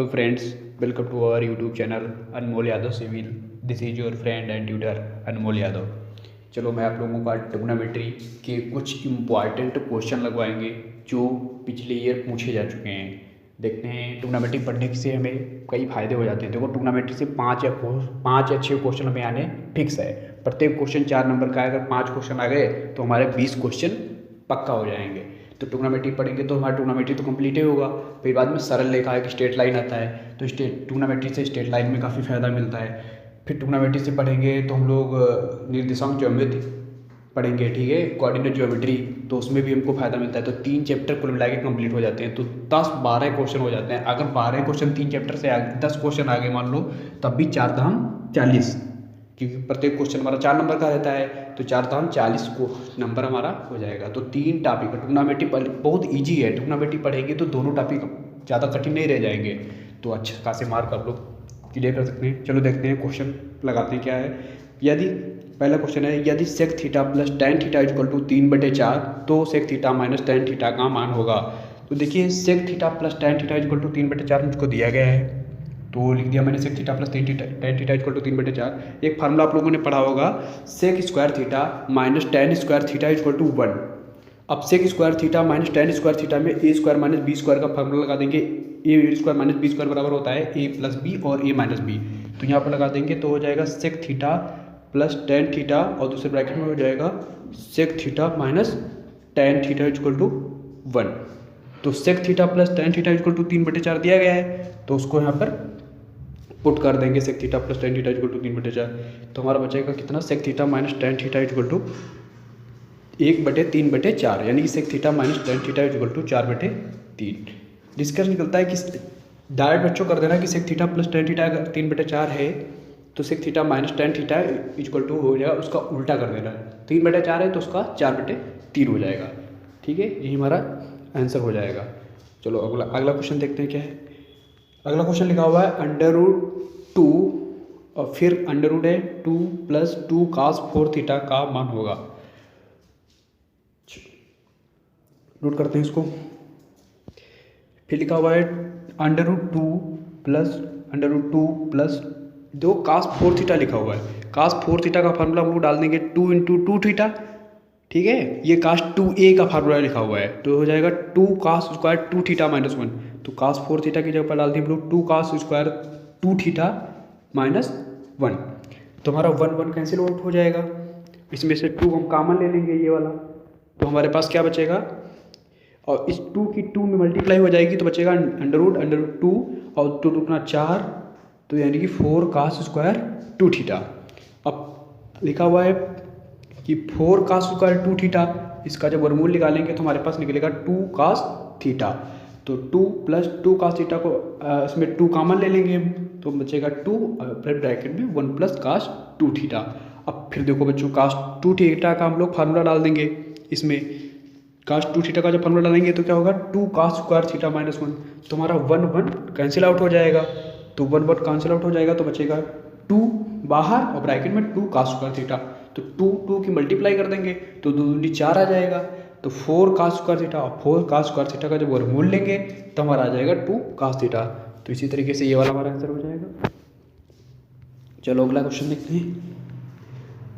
friends, welcome to our YouTube channel Anmol Yadav civil. This is your friend and tutor Anmol Yadav. चलो मैं आप लोगों का ट्रिग्नोमेट्री के कुछ इम्पॉर्टेंट क्वेश्चन लगवाएंगे जो पिछले ईयर पूछे जा चुके हैं। देखते हैं ट्रिग्नोमेट्री पढ़ने से हमें कई फायदे हो जाते हैं। देखो ट्रिग्नोमेट्री से पाँच या 6 क्वेश्चन हमें आने फिक्स है। प्रत्येक क्वेश्चन 4 नंबर का है। अगर 5 क्वेश्चन आ गए तो हमारे 20 क्वेश्चन पक्का हो जाएंगे। तो ट्रिग्नोमेट्री पढ़ेंगे तो हमारा ट्रिग्नोमेट्री तो कंप्लीट ही होगा। फिर बाद में सरल रेखा है कि स्ट्रेट लाइन आता है, तो ट्रिग्नोमेट्री से स्ट्रेट लाइन में काफ़ी फायदा मिलता है। फिर ट्रिग्नोमेट्री से पढ़ेंगे तो हम लोग निर्देशांक ज्योमेट्री पढ़ेंगे, ठीक है, कोऑर्डिनेट ज्योमेट्री, तो उसमें भी हमको फायदा मिलता है। तो 3 चैप्टर कुल मिला के कंप्लीट हो जाते हैं। तो 10-12 क्वेश्चन हो जाते हैं। अगर 12 क्वेश्चन 3 चैप्टर से आगे 10 क्वेश्चन आगे मान लो, तब भी 4 दाम 40, क्योंकि प्रत्येक क्वेश्चन हमारा 4 नंबर का रहता है। तो 4 दाम 40 को नंबर हमारा हो जाएगा। तो 3 टॉपिक ट्रिग्नोमेट्री बहुत ईजी है। ट्रिग्नोमेट्री पढ़ेंगे तो दोनों टॉपिक ज़्यादा कठिन नहीं रह जाएंगे। तो अच्छे खासे मार्क आप लोग क्लियर कर सकते हैं। चलो देखते हैं क्वेश्चन लगाते हैं क्या है। यदि पहला क्वेश्चन है, यदि sec theta plus tan theta equal to 3/4 तो sec theta minus tan theta का मान होगा। तो देखिए sec theta plus tan theta equal to 3/4 मुझको दिया गया है, तो लिख दिया मैंने sec theta plus tan theta equal to 3/4। एक फार्मूला आप लोगों ने पढ़ा होगा, sec square theta minus tan square theta equal to 1। अब sec square theta minus tan square theta में ए स्क्वायर माइनस बी स्क्वायर का फार्मूला लगा देंगे। ए स्क्वायर माइनस बी स्क्वायर बराबर होता है ए प्लस बी और ए माइनस बी। तो यहाँ पर लगा देंगे तो हो जाएगा sec theta plus tan theta और दूसरे ब्रैकेट में हो जाएगा sec theta minus tan theta equal to 1। तो sec theta plus tan theta equal to 3/4 दिया गया है, तो उसको यहाँ पर पुट कर देंगे sec theta plus tan theta equal to 3/4। तो हमारा बचेगा कितना, sec theta minus tan theta equal to 1/3/4, यानी कि sec theta minus tan theta equal to 4/3। Discuss निकलता है कि डायरेक्ट बच्चों कर देना कि sec theta plus tan theta अगर 3/4 है तो sec theta minus tan theta equal to हो जाएगा, उसका उल्टा कर देना। 3/4 है तो उसका 4/3 हो जाएगा। ठीक है, यही हमारा आंसर हो जाएगा। चलो अगला क्वेश्चन देखते हैं क्या है। अगला क्वेश्चन लिखा हुआ है √2 और फिर √2 प्लस 2 cos 4 थीटा का मान होगा। नोट करते हैं इसको। फिर लिखा हुआ है √2 प्लस दो cos 4 थीटा लिखा हुआ है। cos 4 थीटा का फार्मूला हम लोग डाल देंगे 2 × 2 थीटा, ठीक है। ये cos 2a का फार्मूला लिखा हुआ है, तो हो जाएगा 2 cos स्क्वायर 2 थीटा माइनस 1। तो cos 4 थीटा की जगह पर डाल दिए हम लोग 2 cos स्क्वायर 2 थीटा माइनस 1। तो हमारा 1 कैंसिल आउट हो जाएगा। इसमें से 2 हम कॉमन ले लेंगे, ये वाला। तो हमारे पास क्या बचेगा, और इस 2 की 2 में मल्टीप्लाई हो जाएगी तो बचेगा √2 और 2 2 4, तो यानी कि 4 cos स्क्वायर 2 थीटा। अब लिखा हुआ है कि 4 cos स्क्वायर 2 थीटा, इसका जब वर्गमूल निकालेंगे तो हमारे पास निकलेगा 2 cos थीटा। तो 2 प्लस 2 cos थीटा को इसमें 2 कॉमन ले लेंगे हम, तो बचेगा 2 फिर ब्रैकेट में 1 प्लस cos 2 थीटा। अब फिर देखो बच्चों, cos 2 थीटा का हम लोग फार्मूला डाल देंगे। इसमें cos 2 थीटा का जब फार्मूला डालेंगे तो क्या होगा, 2 cos स्क्वायर थीटा माइनस 1। तो हमारा 1 कैंसिल आउट हो जाएगा। तो 1 कैंसिल आउट हो जाएगा तो बचेगा 2 बाहर और ब्रैकेट में 2 cos स्क्वायर थीटा। तो 2 की मल्टीप्लाई कर देंगे तो 2 दूनी 4 आ जाएगा। तो 4 cos स्क्वायर थीटा और 4 cos स्क्वायर थीटा का जब वर्गमूल लेंगे तो हमारा आ जाएगा 2 cos थीटा। तो इसी तरीके से ये वाला हमारा आंसर हो जाएगा। चलो अगला क्वेश्चन देखते हैं।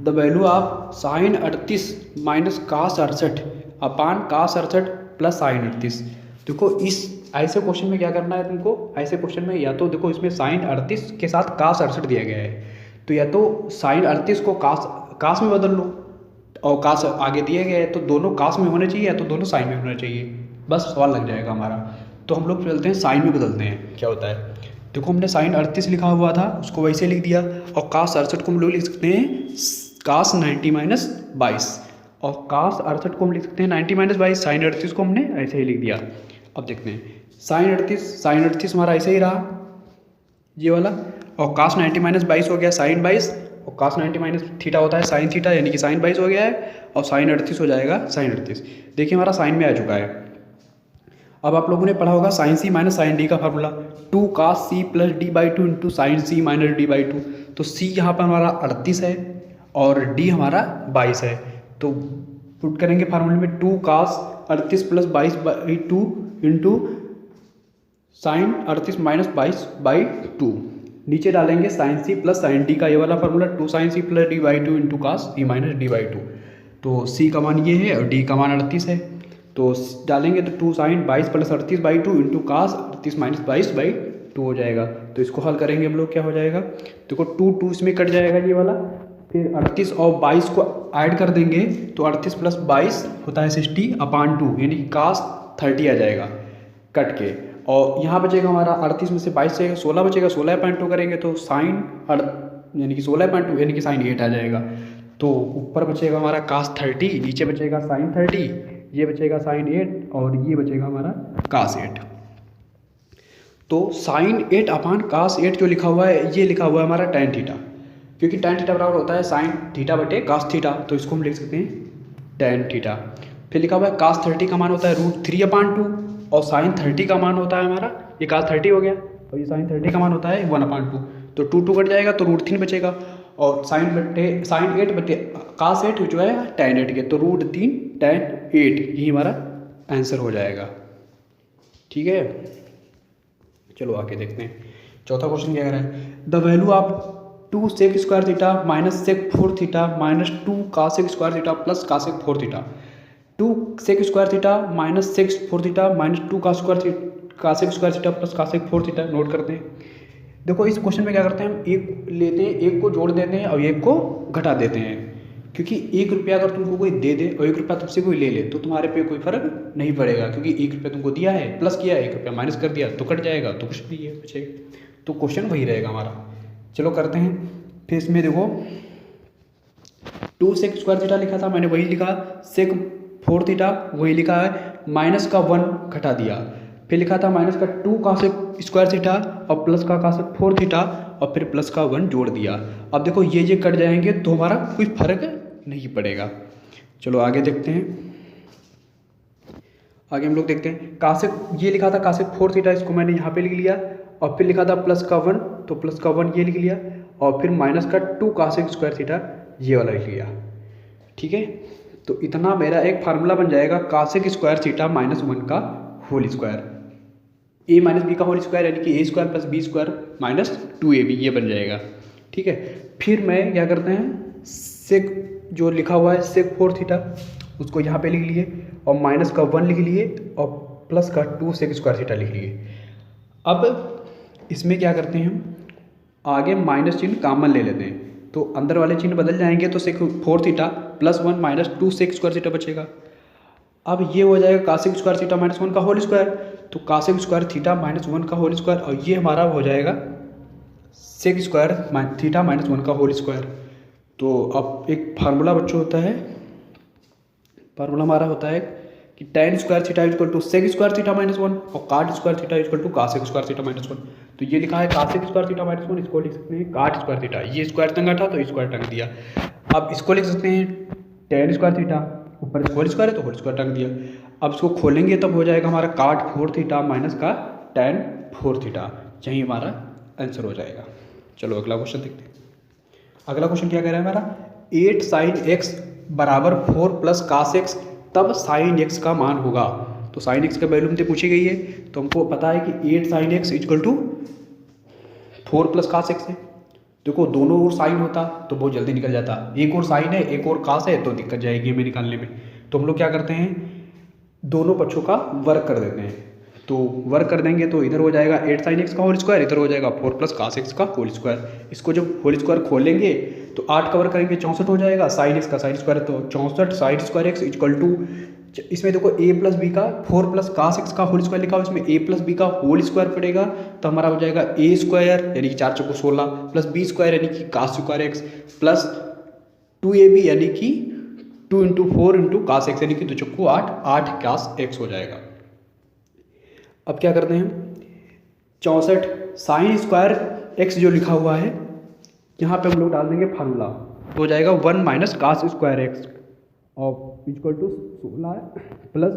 The value of sine 38 minus cos 68 upon cos 68 plus sign 38। देखो इस ऐसे क्वेश्चन में क्या करना है तुमको, ऐसे क्वेश्चन में या तो देखो इसमें साइन 38 के साथ cos 68 दिया गया है, तो या तो साइन 38 को cos में बदल लो, और cos आगे दिया गया है तो दोनों cos में होने चाहिए या तो दोनों साइन में होने चाहिए, बस सवाल लग जाएगा हमारा। तो हम लोग चलते हैं साइन में बदलते हैं, क्या होता है। देखो हमने साइन 38 लिखा हुआ था, उसको वैसे लिख दिया, और cos 68 को हम लोग लिख सकते हैं cos 90-22, और cos 68 को हम लिख सकते हैं 90-22। साइन 38 को हमने ऐसे ही लिख दिया। अब देखते हैं साइन 38 हमारा ऐसे ही रहा, ये वाला, और cos 90-22 हो गया साइन 22, और cos 90 थीटा होता है साइन थीटा, यानी कि साइन 22 हो गया है, और साइन 38 हो जाएगा साइन 38। देखिए हमारा साइन में आ चुका है। अब आप लोगों ने पढ़ा होगा sine C minus sine D का formula, 2 cos c plus d/2 into sine C minus d/2। तो c यहाँ पर हमारा 38 है और d हमारा 22 है, तो पुट करेंगे फार्मूले में 2 cos 38 प्लस 22/2 इंटू साइन 38-22/2। नीचे डालेंगे sine C plus sine D का ये वाला फार्मूला, 2 साइन सी प्लस डी/2 इंटू कास सी माइनस डी/2। तो सी का मान ये है और डी का मान 38 है। तो डालेंगे तो 2 sine 22 plus 38/2 into cos 38 minus 22/2 हो जाएगा। तो इसको हल करेंगे हम लोग, क्या हो जाएगा, देखो 2 इसमें कट जाएगा ये वाला, फिर 38 और 22 को ऐड कर देंगे तो 38 प्लस 22 होता है 60/2, यानी कि कास 30 आ जाएगा कट के। और यहाँ बचेगा हमारा 38 में से 22 से 16 बचेगा, 16/2 करेंगे तो साइन यानी कि 16/2 यानी कि साइन 8 आ जाएगा। तो ऊपर बचेगा हमारा कास 30, नीचे बचेगा साइन 30, ये बचेगा साइन 8 और ये बचेगा हमारा कास 8। तो साइन 8 कास 8 जो लिखा हुआ है ये लिखा हुआ है हमारा tan थीटा, क्योंकि tan थीटा बराबर होता है साइन थीटा बटे कास थीटा, तो इसको हम लिख सकते हैं tan थीटा। फिर लिखा हुआ है कास 30 का मान होता है √3/2 और साइन 30 का मान होता है हमारा, ये कास 30 हो गया और ये साइन 30 का मान होता है 1/2। तो 2 कट जाएगा तो √3 बचेगा और साइन 8 बटे कास 8 जो है tan 8 के, तो √3 tan 8 यही हमारा आंसर हो जाएगा। ठीक है, चलो आगे देखते हैं। चौथा क्वेश्चन क्या कह रहा है, the value of 2 sec square theta minus sec 4 theta minus 2 cosec square theta plus cosec 4 theta. 2 sec square theta minus sec 4 theta minus 2 cosec square theta plus cosec 4 theta note करते हैं। देखो इस question में क्या करते हैं, हम एक लेते हैं, एक को जोड़ देते हैं और एक को घटा देते हैं, क्योंकि 1 रुपया अगर तुमको कोई दे दे और 1 रुपया तुमसे कोई ले ले तो तुम्हारे पे कोई फर्क नहीं पड़ेगा, क्योंकि 1 रुपया तुमको दिया है प्लस किया है, 1 रुपया माइनस कर दिया तो कट जाएगा, तो कुछ नहीं है बचेगा। तो क्वेश्चन वही रहेगा हमारा। चलो करते हैं। फिर इसमें देखो 2 सेक स्क्वायर थीटा लिखा था, मैंने वही लिखा, सेक 4 थीटा वही लिखा है, माइनस का 1 घटा दिया। फिर लिखा था माइनस का 2 कासेक स्क्वायर थीटा और प्लस का कासेक 4 थीटा और फिर प्लस का 1 जोड़ दिया। अब देखो ये कट जाएंगे तो हमारा कोई फर्क नहीं पड़ेगा। चलो आगे देखते हैं। आगे हम लोग देखते हैं कासेक, ये लिखा था कासेक 4 थीटा, इसको मैंने यहाँ पे लिख लिया और फिर लिखा था प्लस का 1, तो प्लस का 1 ये लिख लिया और फिर माइनस का 2 कासेक स्क्वायर थीटा ये वाला लिख लिया। ठीक है, तो इतना मेरा एक फार्मूला बन जाएगा कासेक स्क्वायर थीटा माइनस 1 का whole square, a minus b का होल स्क्वायर यानी कि a square plus b square minus 2ab, ये बन जाएगा। ठीक है, फिर मैं क्या करते हैं, सेक जो लिखा हुआ है सेक 4 थीटा उसको यहाँ पे लिख लिए और माइनस का 1 लिख लिए और प्लस का 2 सेक स्क्वायर थीटा लिख लिए। अब इसमें क्या करते हैं, हम आगे माइनस चिन्ह कॉमन ले लेते हैं तो अंदर वाले चिन्ह बदल जाएंगे, तो सेक 4 थीटा plus 1 minus 2 sec square theta बचेगा। अब ये हो जाएगा कासेक स्क्वायर थीटा माइनस 1 का होल स्क्वायर, तो कासेक स्क्वायर थीटा माइनस 1 का होल स्क्वायर और ये हमारा हो जाएगा सेक स्क्वायर थीटा माइनस 1 का होल स्क्वायर। तो अब एक फार्मूला बच्चों होता है, फार्मूला हमारा होता है कि tan square theta equal to sec square theta minus 1 और cot square theta equal to cosec square theta minus 1। तो ये लिखा है कासेक स्क्वायर थीटा माइनस 1, इसको लिख सकते हैं काट स्क्वायर थीटा, ये स्क्वायर टंगा था तो स्क्वायर टंग दिया। अब इसको लिख सकते हैं tan स्क्वायर थीटा, ऊपर होल स्क्वायर है तो होल स्क्वायर टंग दिया। अब इसको खोलेंगे तब हो जाएगा हमारा काट 4 थीटा माइनस का tan 4 थीटा, यही हमारा आंसर हो जाएगा। चलो अगला क्वेश्चन देखते हैं। अगला क्वेश्चन क्या कह रहा है हमारा, 8 साइन एक्स बराबर 4 प्लस कास एक्स तब साइन एक्स का मान होगा। तो साइन एक्स का वैल्यू हमसे पूछी गई है, तो हमको पता है कि 8 sine x equal to 4 plus cos x है। देखो दोनों ओर साइन होता तो बहुत जल्दी निकल जाता, एक और साइन है एक और कास है तो दिक्कत जाएगी हमें निकालने में। तो हम लोग क्या करते हैं, दोनों पक्षों का वर्क कर देते हैं। तो वर्क कर देंगे तो इधर हो जाएगा 8 साइन एक्स का होल स्क्वायर, इधर हो जाएगा 4 प्लस कास एक्स का होल स्क्वायर। इसको जब होल स्क्वायर खोलेंगे तो 8 कवर करेंगे 64 हो जाएगा, साइन एक्स का साइन स्क्वायर है तो 64 sine square x equal to, इसमें देखो a प्लस बी का 4 प्लस कास एक्स का होल स्क्वायर लिखा हुआ, इसमें a प्लस बी का होल स्क्वायर पड़ेगा तो हमारा हो जाएगा a स्क्वायर यानी कि 4 चौको 16 प्लस b स्क्वायर यानी कि कास स्क्वायर एक्स प्लस 2ab यानी कि 2 इंटू 4 इंटू कास एक्स यानी कि 2 चौको 8 8 कास एक्स हो जाएगा। अब क्या करते हैं, 64 साइन स्क्वायर एक्स जो लिखा हुआ है यहाँ पे हम लोग डाल देंगे फार्मूला, तो हो जाएगा 1 माइनस कास स्क्वायर एक्स और equal to 16 plus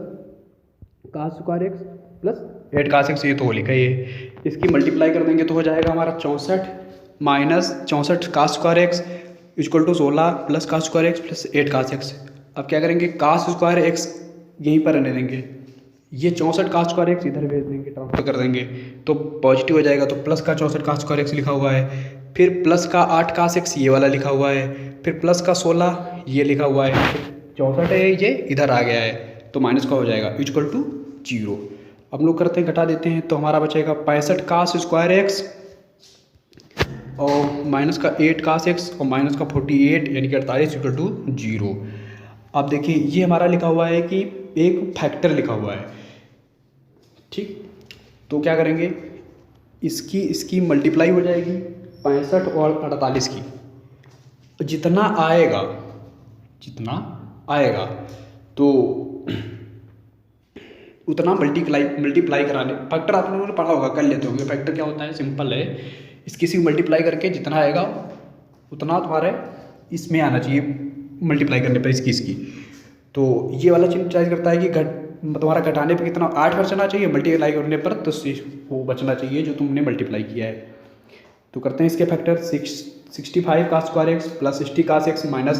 cos square x plus 8 cos x, ये तो लिखा ही है। इसकी मल्टीप्लाई कर देंगे तो हो जाएगा हमारा 64 minus 64 cos square x equal to 16 plus cos square x plus 8 cos x. अब क्या करेंगे, कास स्क्वायर एक्स यहीं पर रहने देंगे, ये 64 का स्क्वायर एक्स इधर भेज देंगे, ट्रांसफर कर देंगे तो पॉजिटिव हो जाएगा। तो प्लस का 64 का स्क्वायर एक्स लिखा हुआ है, फिर प्लस का 8 का एक्स ये वाला लिखा हुआ है, फिर प्लस का 16 ये लिखा हुआ है, 64 है ये इधर आ गया है तो माइनस का हो जाएगा इक्वल टू 0। अब लोग करते हैं घटा देते हैं तो हमारा बचेगा 65 का स्क्वायर एक्स और माइनस का 8 का एक्स और माइनस का 48 यानी कि 48 इक्वल टू 0। अब देखिए ये हमारा लिखा हुआ है कि एक फैक्टर लिखा हुआ है, ठीक। तो क्या करेंगे, इसकी मल्टीप्लाई हो जाएगी 65 और 48 की, जितना आएगा तो उतना मल्टीप्लाई कराने। फैक्टर आप लोगों ने पढ़ा होगा, कर लेते होंगे। फैक्टर क्या होता है, सिंपल है, किसी मल्टीप्लाई करके जितना आएगा उतना तुम्हारे इसमें आना चाहिए मल्टीप्लाई करने पर इसकी। तो ये वाला चीज़ ट्राई करता है कि तुम्हारा घटाने पे कितना 8 बचना चाहिए, मल्टीप्लाई करने पर तो वो बचना चाहिए जो तुमने मल्टीप्लाई किया है। तो करते हैं इसके फैक्टर 65 का स्क्वायर एक्स प्लस 60 का एक्स माइनस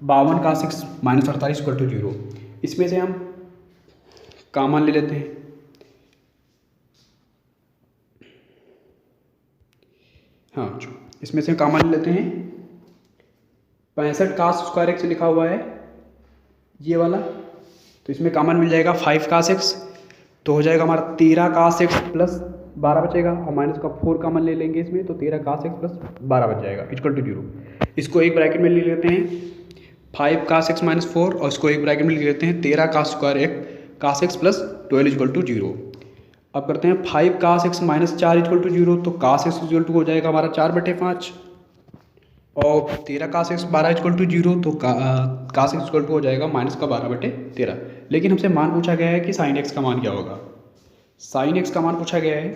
52 का एक्स माइनस 48 इक्वल टू 0। इसमें से हम कॉमन ले लेते हैं, हाँ इसमें से कॉमन ले लेते हैं। 65 का स्क्वायर एक्स लिखा हुआ है ये वाला, तो इसमें कॉमन मिल जाएगा 5 का एक्स, तो हो जाएगा हमारा 13 का एक्स प्लस 12 बचेगा और माइनस का 4 कॉमन ले लेंगे इसमें, तो 13 का एक्स प्लस 12 बच जाएगा इक्वल टू 0। इसको एक ब्रैकेट में ले लेते हैं 5 का एक्स माइनस 4 और इसको एक ब्रैकेट में ले लेते हैं 13 का स्क्वायर का एक्स प्लस 12 इक्वल टू 0। अब करते हैं 5 का एक्स माइनस 4 इक्वल टू 0, तो का एक्स इक्वल टू हो जाएगा हमारा 4/5 और 13 का एक्स 12 इक्वल टू 0, तो का एक्स इक्वल टू हो जाएगा माइनस का 12/13। लेकिन हमसे मान पूछा गया है कि साइन एक्स का मान क्या होगा, साइन एक्स का मान पूछा गया है।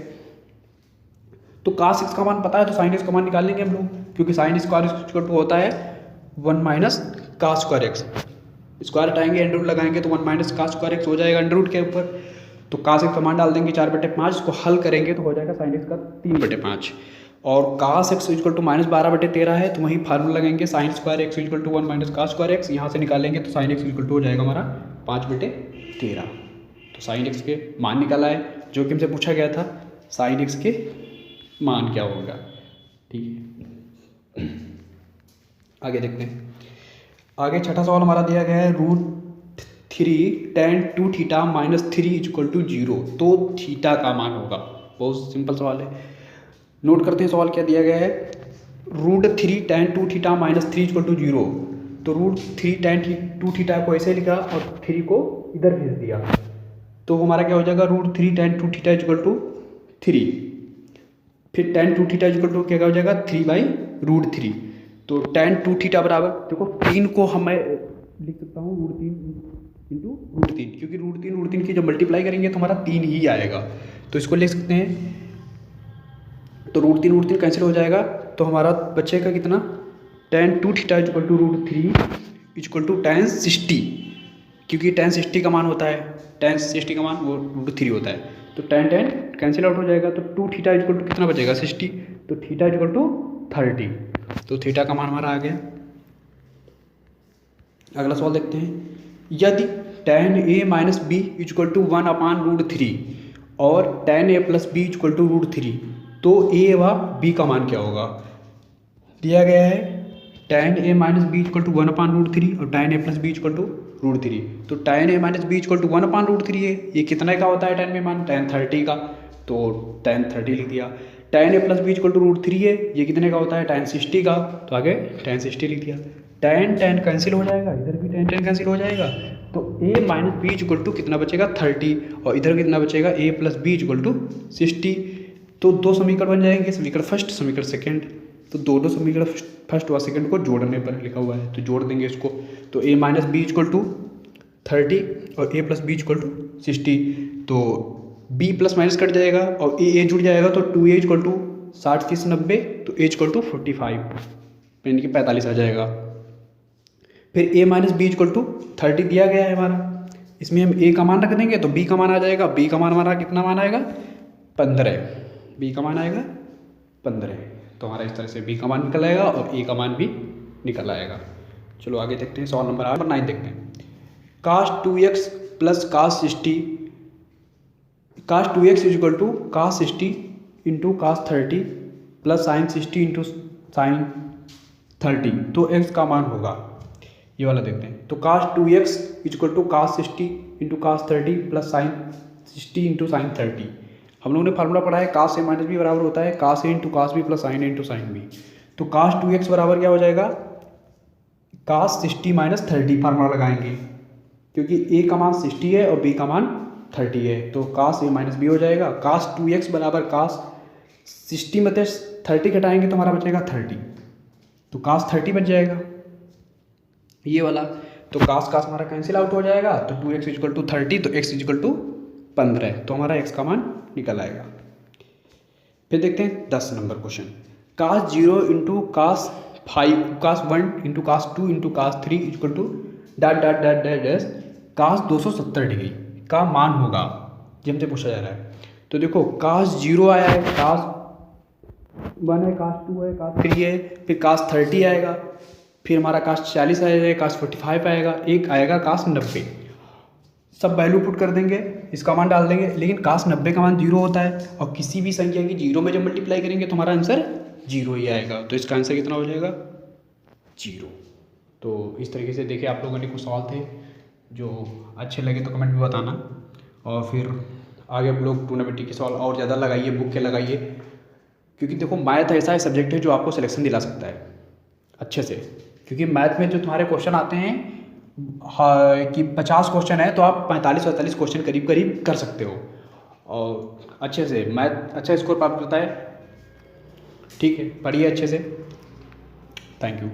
तो कास एक्स का मान पता है तो साइन एक्स का मान निकाल लेंगे हम लोग, क्योंकि साइन स्क्वायर इक्वल टू होता है 1 माइनस का स्क्वायर एक्स। स्क्वायर हटाएंगे अंडर रूट लगाएंगे तो 1 माइनस का स्क्वायर एक्स हो जाएगा अंडर रूट के ऊपर। तो कास एक्स का मान डाल देंगे 4/5, इसको हल करेंगे तो हो जाएगा साइन एक्स का 3/5 और cos x equal to minus 12/13 है, तो वहीं फार्मूला लगेंगे sine square x equal to 1 minus का स्क्वायर एक्स, यहाँ से निकालेंगे तो साइन एक्स इक्वल टू हो जाएगा हमारा 5/13। तो साइन एक्स के मान निकाला है जो कि हमसे पूछा गया था, साइन एक्स के मान क्या होगा, ठीक है। आगे देखते हैं, आगे छठा सवाल हमारा दिया गया है √3 tan 2 theta minus 3 equal to 0। तो थीटा का मान होगा, बहुत सिंपल सवाल है। नोट करते हैं सवाल क्या दिया गया है, √3 tan 2 theta minus 3 equal to 0। तो √3 tan 2 थीटा को ऐसे लिखा और 3 को इधर भेज दिया, तो हमारा क्या हो जाएगा √3 tan 2 थीटा इक्वल टू 3, फिर tan 2 थीटा इक्वल टू क्या हो जाएगा 3/√3। तो tan 2 थीटा बराबर, देखो 3 को हम मैं लिख सकता हूँ √3 इंटू √3, क्योंकि √3 की जब मल्टीप्लाई करेंगे तो हमारा 3 ही आएगा, तो इसको लिख सकते हैं। तो √3 कैंसिल हो जाएगा, तो हमारा बचेगा कितना, tan 2 theta equal to √3 equal to tan 60, क्योंकि tan 60 का मान होता है, tan 60 का मान वो √3 होता है, तो tan कैंसिल आउट हो जाएगा। तो 2 थीटा इक्वल टू कितना बचेगा 60, तो थीटा इक्वल टू 30, तो थीटा का मान हमारा आ गया। अगला सवाल देखते हैं, यदि tan a minus B equal to 1/√3 और tan a plus B equal to √3, तो a व b का मान क्या होगा। दिया गया है tan a minus B equal to 1/√3 और tan a plus B equal to √3। तो tan a minus B equal to 1/√3 है, ये कितने का होता है tan में मान, tan 30 का, तो tan 30 लिख दिया। tan a plus B equal to √3 है, ये कितने का होता है tan 60 का, तो आगे tan 60 लिख दिया। tan कैंसिल हो जाएगा, इधर भी tan कैंसिल हो जाएगा, तो a minus B equal to कितना बचेगा 30 और इधर कितना बचेगा a plus B equal to 60। तो दो समीकरण बन जाएंगे, समीकरण फर्स्ट समीकरण सेकेंड, तो दोनों समीकरण फर्स्ट व सेकेंड को जोड़ने पर लिखा हुआ है, तो जोड़ देंगे इसको। तो a minus B equal to 30 और a plus B equal to 60, तो b प्लस माइनस कट जाएगा और a जुड़ जाएगा, तो 2a इक्वल टू 60 30 90, तो a इक्वल टू 45 यानी कि 45 आ जाएगा। फिर a minus B equal to 30 दिया गया है हमारा, इसमें हम a का मान रख देंगे तो b का मान आ जाएगा, b का मान हमारा कितना मान आएगा 15, b का मान आएगा 15, तो हमारा इस तरह से b का मान निकल आएगा और a का मान भी निकल आएगा। चलो आगे देखते हैं, सवाल नंबर 9 देखते हैं। cos 2x plus cos 60 cos 2x is equal to cos 60 into cos 30 plus sine 60 into sine 30, तो x का मान होगा, ये वाला देखते हैं। तो cos 2x is equal to cos 60 into cos 30 plus sine 60 into sine 30। हम लोगों ने फार्मूला पढ़ा है कास ए माइनस बी बराबर होता है cos A into cos B plus sine A into sine B. तो कास 2x बराबर क्या हो जाएगा, कास 60 माइनस 30 फार्मूला लगाएंगे, क्योंकि ए का मान 60 है और बी का मान 30 है, तो कास ए माइनस बी हो जाएगा। कास 2x बराबर कास 60 में से 30 घटाएंगे तो हमारा बचेगा 30, तो कास 30 बच जाएगा ये वाला। तो कास कास हमारा कैंसिल आउट हो जाएगा, तो 2x इक्वल टू 30, तो x इक्वल टू 15, तो हमारा x का मान निकल आएगा। फिर देखते हैं 10 number question. Cos 0 into cos 5 cos 1 into cos 2 into cos 3 equal to dot dot dot dot dash cos 270 degree का मान होगा, ये हमसे पूछा जा रहा है। तो देखो कास 0 आया है, कास 1 है, कास 2 है, कास 3 है, फिर कास 30 आएगा, फिर हमारा कास 40 आएगा, कास 45 आएगा, एक आएगा कास 90। सब वैल्यू पुट कर देंगे, इसका मान डाल देंगे, लेकिन कास 90 का मान 0 होता है, और किसी भी संख्या की 0 में जब मल्टीप्लाई करेंगे तो हमारा आंसर 0 ही आएगा। तो इसका आंसर कितना हो जाएगा, 0। तो इस तरीके से देखिए, आप लोगों ने कुछ सवाल थे जो अच्छे लगे तो कमेंट में बताना, और फिर आगे आप लोग टूर्नामेंट के सवाल और ज़्यादा लगाइए, बुक के लगाइए, क्योंकि देखो मैथ ऐसा सब्जेक्ट है जो आपको सिलेक्शन दिला सकता है अच्छे से। क्योंकि मैथ में जो तुम्हारे क्वेश्चन आते हैं कि 50 क्वेश्चन है तो आप 45-45 क्वेश्चन करीब करीब कर सकते हो, और अच्छे से मैथ अच्छा स्कोर प्राप्त करता है। ठीक है, पढ़िए अच्छे से। Thank you.